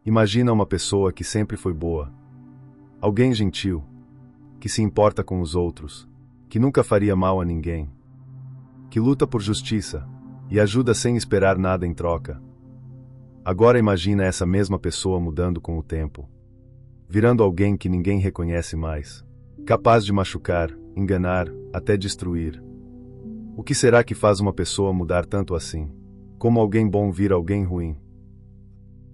Imagina uma pessoa que sempre foi boa. Alguém gentil, que se importa com os outros, que nunca faria mal a ninguém, que luta por justiça e ajuda sem esperar nada em troca. Agora imagina essa mesma pessoa mudando com o tempo, virando alguém que ninguém reconhece mais, capaz de machucar, enganar, até destruir. O que será que faz uma pessoa mudar tanto assim? Como alguém bom vira alguém ruim?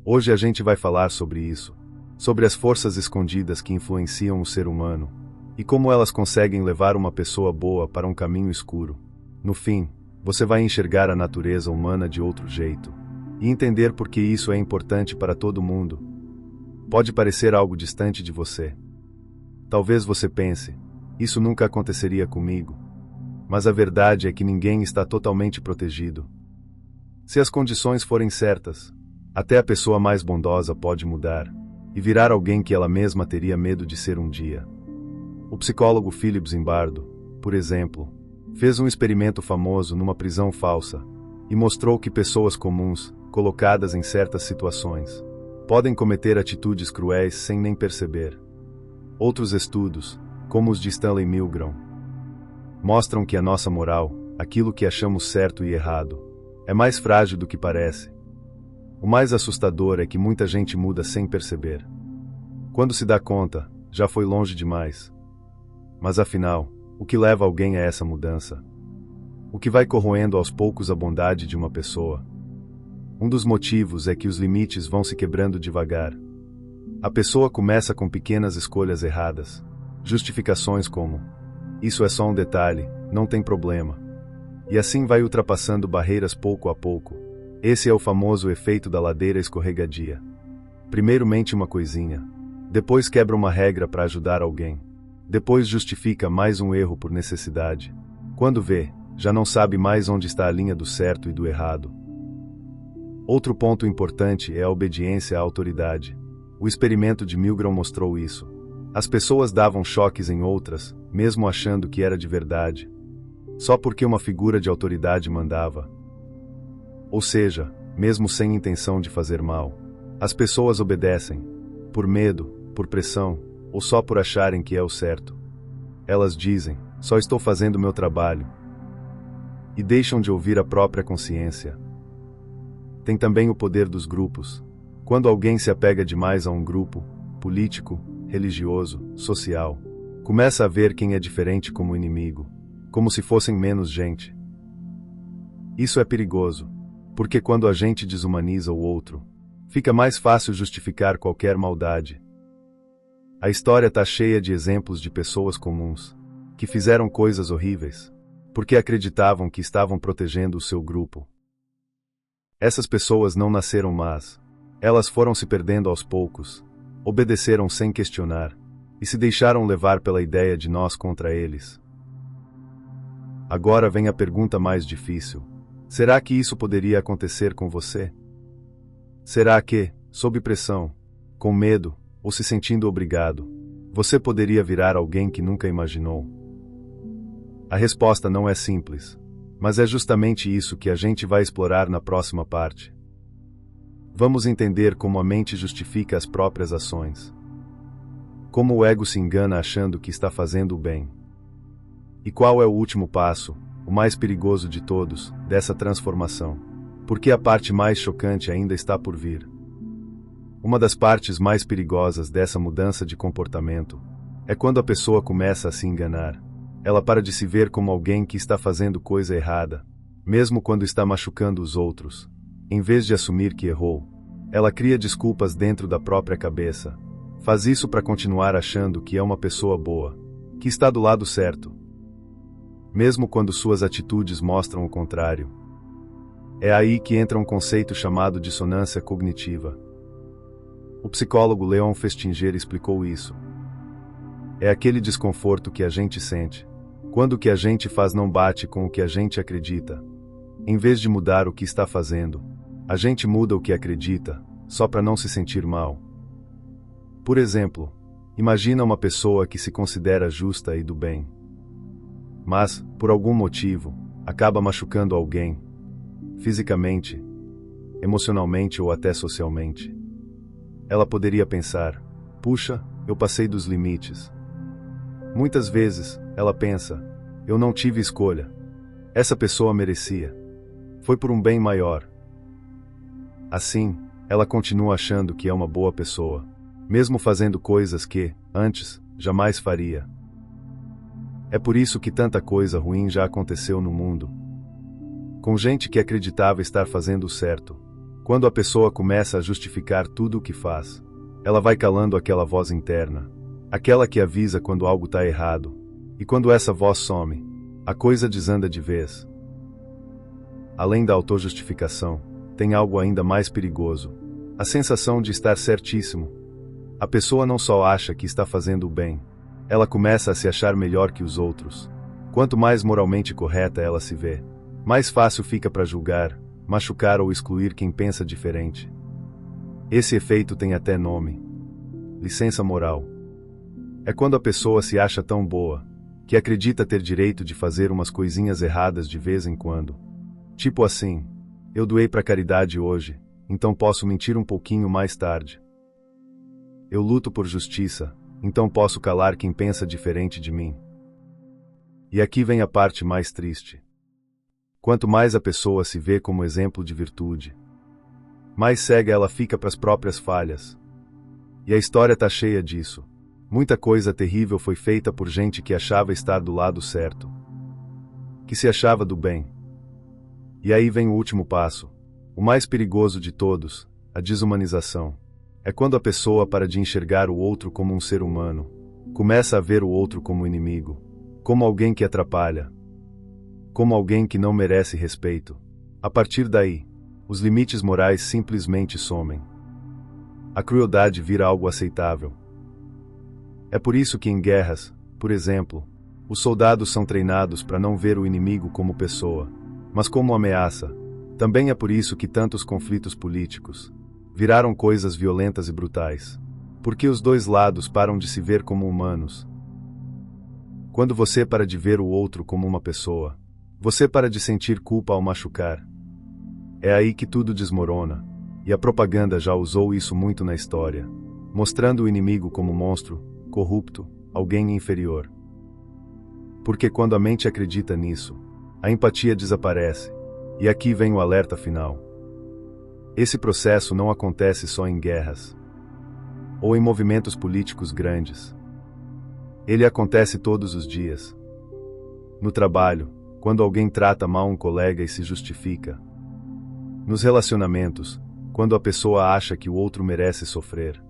Hoje a gente vai falar sobre isso, sobre as forças escondidas que influenciam o ser humano, e como elas conseguem levar uma pessoa boa para um caminho escuro. No fim, você vai enxergar a natureza humana de outro jeito, e entender por que isso é importante para todo mundo. Pode parecer algo distante de você. Talvez você pense, isso nunca aconteceria comigo. Mas a verdade é que ninguém está totalmente protegido. Se as condições forem certas, até a pessoa mais bondosa pode mudar, e virar alguém que ela mesma teria medo de ser um dia. O psicólogo Philip Zimbardo, por exemplo, fez um experimento famoso numa prisão falsa, e mostrou que pessoas comuns, colocadas em certas situações, podem cometer atitudes cruéis sem nem perceber. Outros estudos, como os de Stanley Milgram, mostram que a nossa moral, aquilo que achamos certo e errado, é mais frágil do que parece. O mais assustador é que muita gente muda sem perceber. Quando se dá conta, já foi longe demais. Mas afinal, o que leva alguém a essa mudança? O que vai corroendo aos poucos a bondade de uma pessoa? Um dos motivos é que os limites vão se quebrando devagar. A pessoa começa com pequenas escolhas erradas, justificações como: isso é só um detalhe, não tem problema. E assim vai ultrapassando barreiras pouco a pouco. Esse é o famoso efeito da ladeira escorregadia. Primeiro mente uma coisinha, depois quebra uma regra para ajudar alguém, depois justifica mais um erro por necessidade. Quando vê, já não sabe mais onde está a linha do certo e do errado. Outro ponto importante é a obediência à autoridade. O experimento de Milgram mostrou isso. As pessoas davam choques em outras, mesmo achando que era de verdade, só porque uma figura de autoridade mandava. Ou seja, mesmo sem intenção de fazer mal, as pessoas obedecem, por medo, por pressão, ou só por acharem que é o certo. Elas dizem, só estou fazendo o meu trabalho, e deixam de ouvir a própria consciência. Tem também o poder dos grupos. Quando alguém se apega demais a um grupo, político, religioso, social, começa a ver quem é diferente como inimigo, como se fossem menos gente. Isso é perigoso, porque quando a gente desumaniza o outro, fica mais fácil justificar qualquer maldade. A história está cheia de exemplos de pessoas comuns, que fizeram coisas horríveis, porque acreditavam que estavam protegendo o seu grupo. Essas pessoas não nasceram más. Elas foram se perdendo aos poucos, obedeceram sem questionar, e se deixaram levar pela ideia de nós contra eles. Agora vem a pergunta mais difícil. Será que isso poderia acontecer com você? Será que, sob pressão, com medo, ou se sentindo obrigado, você poderia virar alguém que nunca imaginou? A resposta não é simples, mas é justamente isso que a gente vai explorar na próxima parte. Vamos entender como a mente justifica as próprias ações, como o ego se engana achando que está fazendo o bem, e qual é o último passo, o mais perigoso de todos, dessa transformação, porque a parte mais chocante ainda está por vir. Uma das partes mais perigosas dessa mudança de comportamento é quando a pessoa começa a se enganar. Ela para de se ver como alguém que está fazendo coisa errada, mesmo quando está machucando os outros. Em vez de assumir que errou, ela cria desculpas dentro da própria cabeça. Faz isso para continuar achando que é uma pessoa boa, que está do lado certo, mesmo quando suas atitudes mostram o contrário. É aí que entra um conceito chamado dissonância cognitiva. O psicólogo Leon Festinger explicou isso. É aquele desconforto que a gente sente quando o que a gente faz não bate com o que a gente acredita. Em vez de mudar o que está fazendo, a gente muda o que acredita, só para não se sentir mal. Por exemplo, imagina uma pessoa que se considera justa e do bem, mas, por algum motivo, acaba machucando alguém, fisicamente, emocionalmente ou até socialmente. ela poderia pensar: puxa, eu passei dos limites. Muitas vezes, ela pensa: eu não tive escolha. Essa pessoa merecia. Foi por um bem maior. Assim, ela continua achando que é uma boa pessoa, mesmo fazendo coisas que, antes, jamais faria. É por isso que tanta coisa ruim já aconteceu no mundo. Com gente que acreditava estar fazendo o certo. Quando a pessoa começa a justificar tudo o que faz, ela vai calando aquela voz interna, aquela que avisa quando algo está errado. E quando essa voz some, a coisa desanda de vez. Além da autojustificação, tem algo ainda mais perigoso: a sensação de estar certíssimo. A pessoa não só acha que está fazendo o bem, ela começa a se achar melhor que os outros. Quanto mais moralmente correta ela se vê, mais fácil fica para julgar, machucar ou excluir quem pensa diferente. Esse efeito tem até nome: licença moral. É quando a pessoa se acha tão boa, que acredita ter direito de fazer umas coisinhas erradas de vez em quando. Tipo assim: eu doei para caridade hoje, então posso mentir um pouquinho mais tarde. Eu luto por justiça, então posso calar quem pensa diferente de mim. E aqui vem a parte mais triste. Quanto mais a pessoa se vê como exemplo de virtude, mais cega ela fica para as próprias falhas. E a história tá cheia disso. Muita coisa terrível foi feita por gente que achava estar do lado certo, que se achava do bem. E aí vem o último passo, o mais perigoso de todos: a desumanização. É quando a pessoa para de enxergar o outro como um ser humano, começa a ver o outro como inimigo, como alguém que atrapalha, como alguém que não merece respeito. A partir daí, os limites morais simplesmente somem. A crueldade vira algo aceitável. É por isso que em guerras, por exemplo, os soldados são treinados para não ver o inimigo como pessoa, mas como ameaça. Também é por isso que tantos conflitos políticos viraram coisas violentas e brutais. Porque os dois lados param de se ver como humanos. Quando você para de ver o outro como uma pessoa, você para de sentir culpa ao machucar. É aí que tudo desmorona. E a propaganda já usou isso muito na história, mostrando o inimigo como monstro, corrupto, alguém inferior. Porque quando a mente acredita nisso, a empatia desaparece. E aqui vem o alerta final. Esse processo não acontece só em guerras ou em movimentos políticos grandes. Ele acontece todos os dias. No trabalho, quando alguém trata mal um colega e se justifica. Nos relacionamentos, quando a pessoa acha que o outro merece sofrer.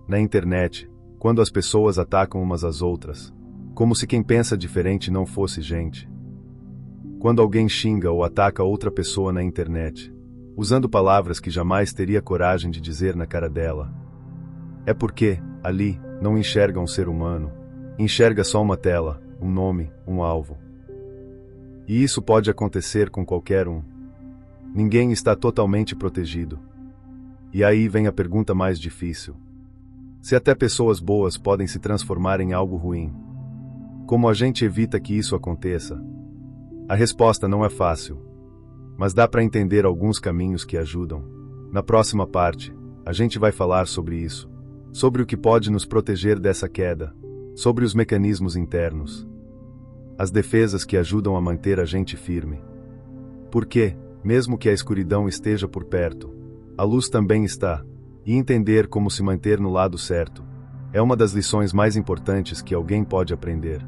Na internet, quando as pessoas atacam umas às outras, como se quem pensa diferente não fosse gente. Quando alguém xinga ou ataca outra pessoa na internet, usando palavras que jamais teria coragem de dizer na cara dela. É porque, ali, não enxerga um ser humano, enxerga só uma tela, um nome, um alvo. E isso pode acontecer com qualquer um. Ninguém está totalmente protegido. E aí vem a pergunta mais difícil. Se até pessoas boas podem se transformar em algo ruim, como a gente evita que isso aconteça? A resposta não é fácil, mas dá para entender alguns caminhos que ajudam. Na próxima parte, a gente vai falar sobre isso, sobre o que pode nos proteger dessa queda, sobre os mecanismos internos, as defesas que ajudam a manter a gente firme. Porque, mesmo que a escuridão esteja por perto, a luz também está, e entender como se manter no lado certo é uma das lições mais importantes que alguém pode aprender.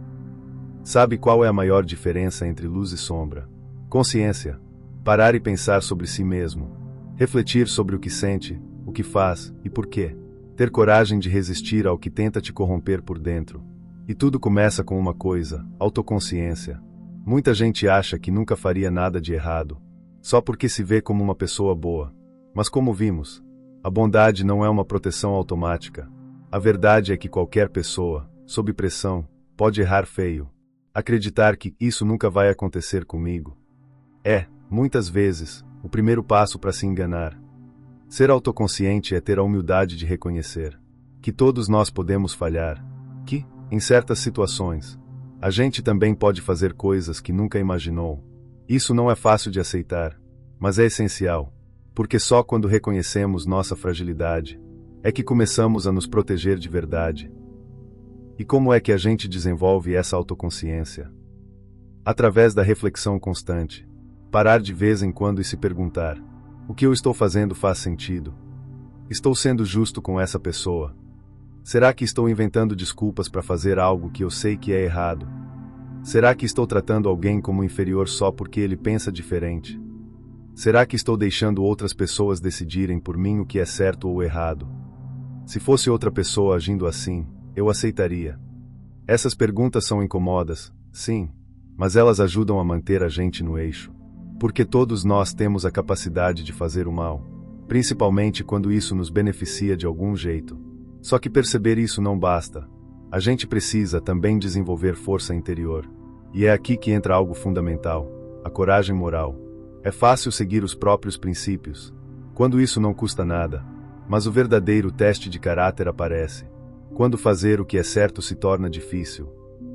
Sabe qual é a maior diferença entre luz e sombra? Consciência. Parar e pensar sobre si mesmo. Refletir sobre o que sente, o que faz e por quê. Ter coragem de resistir ao que tenta te corromper por dentro. E tudo começa com uma coisa: autoconsciência. Muita gente acha que nunca faria nada de errado, só porque se vê como uma pessoa boa. Mas como vimos, a bondade não é uma proteção automática. A verdade é que qualquer pessoa, sob pressão, pode errar feio. Acreditar que isso nunca vai acontecer comigo é, muitas vezes, o primeiro passo para se enganar. Ser autoconsciente é ter a humildade de reconhecer que todos nós podemos falhar, que, em certas situações, a gente também pode fazer coisas que nunca imaginou. Isso não é fácil de aceitar, mas é essencial, porque só quando reconhecemos nossa fragilidade é que começamos a nos proteger de verdade. E como é que a gente desenvolve essa autoconsciência? Através da reflexão constante. Parar de vez em quando e se perguntar: o que eu estou fazendo faz sentido? Estou sendo justo com essa pessoa? Será que estou inventando desculpas para fazer algo que eu sei que é errado? Será que estou tratando alguém como inferior só porque ele pensa diferente? Será que estou deixando outras pessoas decidirem por mim o que é certo ou errado? Se fosse outra pessoa agindo assim, eu aceitaria. Essas perguntas são incômodas, sim, mas elas ajudam a manter a gente no eixo. Porque todos nós temos a capacidade de fazer o mal, principalmente quando isso nos beneficia de algum jeito. Só que perceber isso não basta. A gente precisa também desenvolver força interior. E é aqui que entra algo fundamental: a coragem moral. É fácil seguir os próprios princípios, quando isso não custa nada. Mas o verdadeiro teste de caráter aparece quando fazer o que é certo se torna difícil,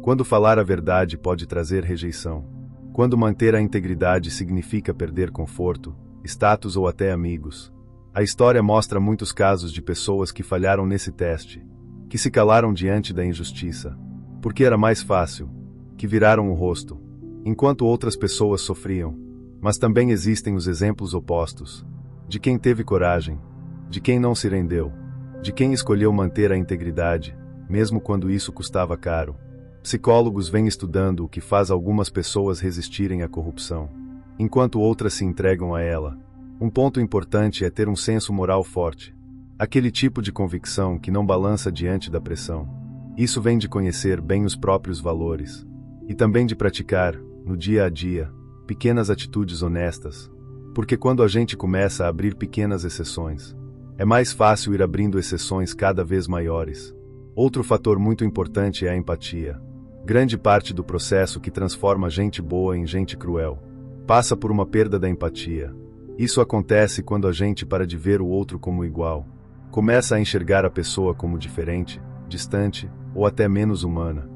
quando falar a verdade pode trazer rejeição, quando manter a integridade significa perder conforto, status ou até amigos. A história mostra muitos casos de pessoas que falharam nesse teste, que se calaram diante da injustiça, porque era mais fácil, que viraram o rosto, enquanto outras pessoas sofriam. Mas também existem os exemplos opostos, de quem teve coragem, de quem não se rendeu, de quem escolheu manter a integridade, mesmo quando isso custava caro. Psicólogos vêm estudando o que faz algumas pessoas resistirem à corrupção, enquanto outras se entregam a ela. Um ponto importante é ter um senso moral forte. Aquele tipo de convicção que não balança diante da pressão. Isso vem de conhecer bem os próprios valores. E também de praticar, no dia a dia, pequenas atitudes honestas. Porque quando a gente começa a abrir pequenas exceções, é mais fácil ir abrindo exceções cada vez maiores. Outro fator muito importante é a empatia. Grande parte do processo que transforma gente boa em gente cruel passa por uma perda da empatia. Isso acontece quando a gente para de ver o outro como igual. Começa a enxergar a pessoa como diferente, distante ou até menos humana.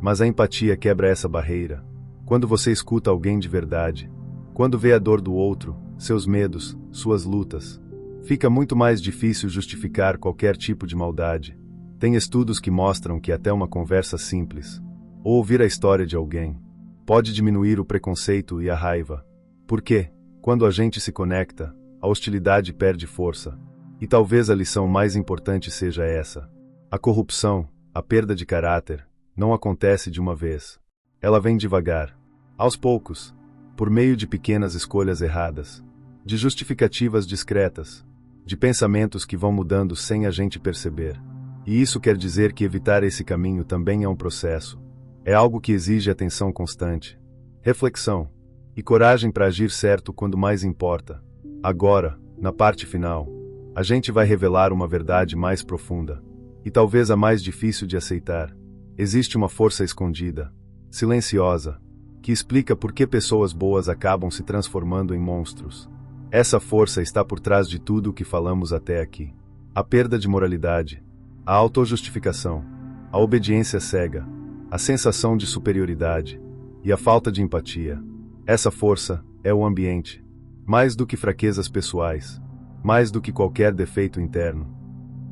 Mas a empatia quebra essa barreira. Quando você escuta alguém de verdade, quando vê a dor do outro, seus medos, suas lutas, fica muito mais difícil justificar qualquer tipo de maldade. Tem estudos que mostram que até uma conversa simples, ou ouvir a história de alguém, pode diminuir o preconceito e a raiva. Porque, quando a gente se conecta, a hostilidade perde força. E talvez a lição mais importante seja essa: a corrupção, a perda de caráter, não acontece de uma vez. Ela vem devagar, aos poucos, por meio de pequenas escolhas erradas, de justificativas discretas, de pensamentos que vão mudando sem a gente perceber. E isso quer dizer que evitar esse caminho também é um processo. É algo que exige atenção constante, reflexão e coragem para agir certo quando mais importa. Agora, na parte final, a gente vai revelar uma verdade mais profunda, e talvez a mais difícil de aceitar. Existe uma força escondida, silenciosa, que explica por que pessoas boas acabam se transformando em monstros. Essa força está por trás de tudo o que falamos até aqui. A perda de moralidade, a autojustificação, a obediência cega, a sensação de superioridade e a falta de empatia. Essa força é o ambiente, mais do que fraquezas pessoais, mais do que qualquer defeito interno.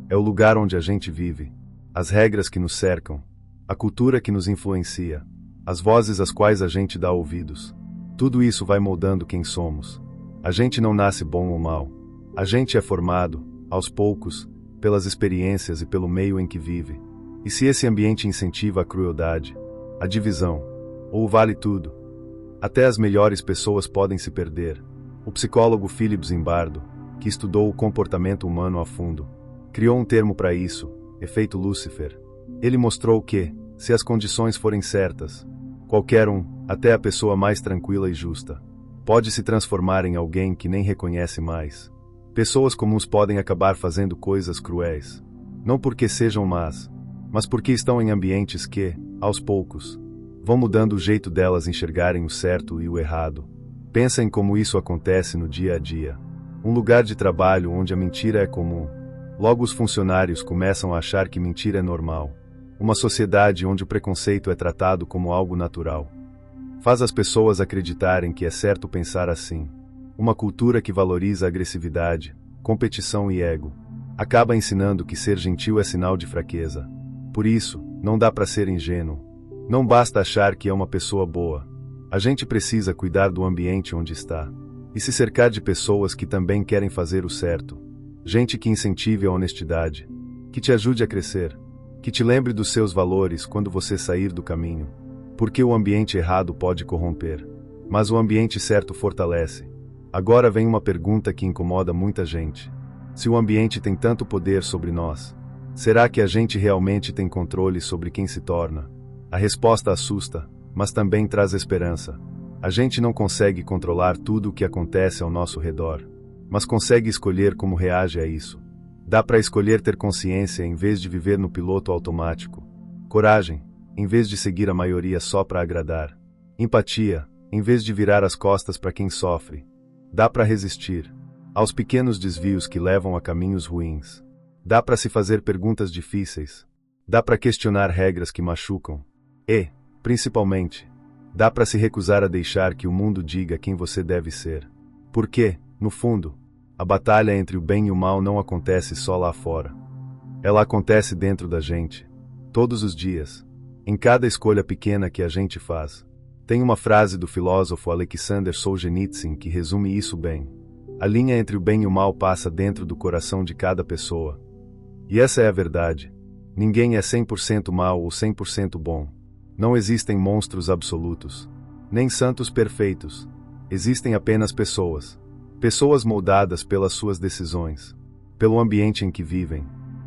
É o lugar onde a gente vive, as regras que nos cercam, a cultura que nos influencia, as vozes às quais a gente dá ouvidos. Tudo isso vai moldando quem somos. A gente não nasce bom ou mal. A gente é formado, aos poucos, pelas experiências e pelo meio em que vive. E se esse ambiente incentiva a crueldade, a divisão, ou o vale tudo, até as melhores pessoas podem se perder. O psicólogo Philip Zimbardo, que estudou o comportamento humano a fundo, criou um termo para isso, efeito Lúcifer. Ele mostrou que, se as condições forem certas, qualquer um, até a pessoa mais tranquila e justa, pode se transformar em alguém que nem reconhece mais. Pessoas comuns podem acabar fazendo coisas cruéis, não porque sejam más, mas porque estão em ambientes que, aos poucos, vão mudando o jeito delas enxergarem o certo e o errado. Pensa em como isso acontece no dia a dia. Um lugar de trabalho onde a mentira é comum. Logo os funcionários começam a achar que mentira é normal. Uma sociedade onde o preconceito é tratado como algo natural. Faz as pessoas acreditarem que é certo pensar assim. Uma cultura que valoriza a agressividade, competição e ego. acaba ensinando que ser gentil é sinal de fraqueza. Por isso, não dá para ser ingênuo. Não basta achar que é uma pessoa boa. A gente precisa cuidar do ambiente onde está. E se cercar de pessoas que também querem fazer o certo. Gente que incentive a honestidade. Que te ajude a crescer. Que te lembre dos seus valores quando você sair do caminho. Porque o ambiente errado pode corromper. Mas o ambiente certo fortalece. Agora vem uma pergunta que incomoda muita gente. Se o ambiente tem tanto poder sobre nós, será que a gente realmente tem controle sobre quem se torna? A resposta assusta, mas também traz esperança. A gente não consegue controlar tudo o que acontece ao nosso redor, mas consegue escolher como reage a isso. Dá para escolher ter consciência em vez de viver no piloto automático. Coragem, em vez de seguir a maioria só para agradar. Empatia, em vez de virar as costas para quem sofre. Dá para resistir aos pequenos desvios que levam a caminhos ruins. Dá para se fazer perguntas difíceis. Dá para questionar regras que machucam. E, principalmente, dá para se recusar a deixar que o mundo diga quem você deve ser. Porque, no fundo, a batalha entre o bem e o mal não acontece só lá fora. Ela acontece dentro da gente, todos os dias, em cada escolha pequena que a gente faz. Tem uma frase do filósofo Alexander Solzhenitsyn que resume isso bem. A linha entre o bem e o mal passa dentro do coração de cada pessoa. E essa é a verdade. Ninguém é 100% mal ou 100% bom. Não existem monstros absolutos. Nem santos perfeitos. Existem apenas pessoas. Pessoas moldadas pelas suas decisões. Pelo ambiente em que vivem.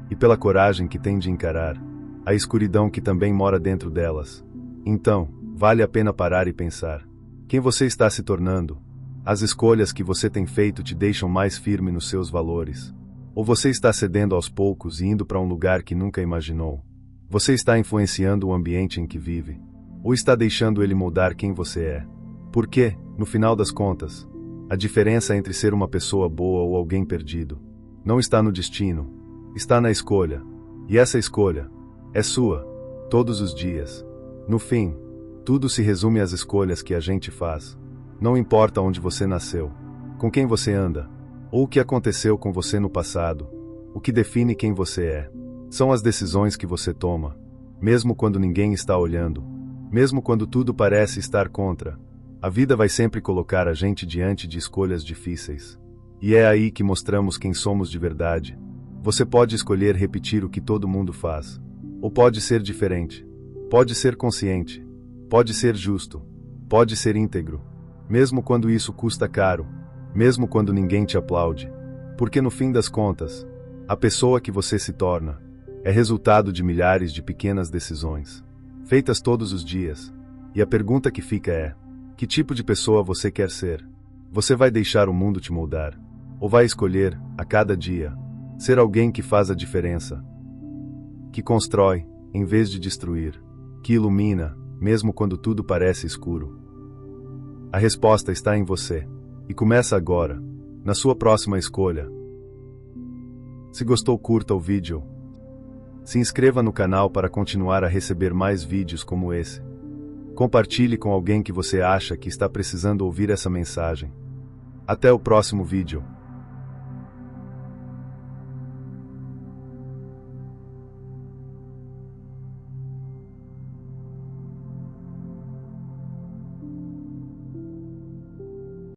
E pela coragem que têm de encarar a escuridão que também mora dentro delas. Então, vale a pena parar e pensar. Quem você está se tornando? As escolhas que você tem feito te deixam mais firme nos seus valores? Ou você está cedendo aos poucos e indo para um lugar que nunca imaginou? Você está influenciando o ambiente em que vive? Ou está deixando ele moldar quem você é? Porque, no final das contas, a diferença entre ser uma pessoa boa ou alguém perdido não está no destino, está na escolha. E essa escolha é sua, todos os dias. No fim, tudo se resume às escolhas que a gente faz. Não importa onde você nasceu, com quem você anda, ou o que aconteceu com você no passado, o que define quem você é. São as decisões que você toma, mesmo quando ninguém está olhando, mesmo quando tudo parece estar contra. A vida vai sempre colocar a gente diante de escolhas difíceis. E é aí que mostramos quem somos de verdade. Você pode escolher repetir o que todo mundo faz, ou pode ser diferente, pode ser consciente, pode ser justo, pode ser íntegro. Mesmo quando isso custa caro, mesmo quando ninguém te aplaude. Porque no fim das contas, a pessoa que você se torna é resultado de milhares de pequenas decisões, feitas todos os dias. E a pergunta que fica é: que tipo de pessoa você quer ser? Você vai deixar o mundo te moldar? Ou vai escolher, a cada dia, ser alguém que faz a diferença? Que constrói, em vez de destruir. Que ilumina, mesmo quando tudo parece escuro. A resposta está em você. E começa agora, na sua próxima escolha. Se gostou, curta o vídeo. Se inscreva no canal para continuar a receber mais vídeos como esse. Compartilhe com alguém que você acha que está precisando ouvir essa mensagem. Até o próximo vídeo.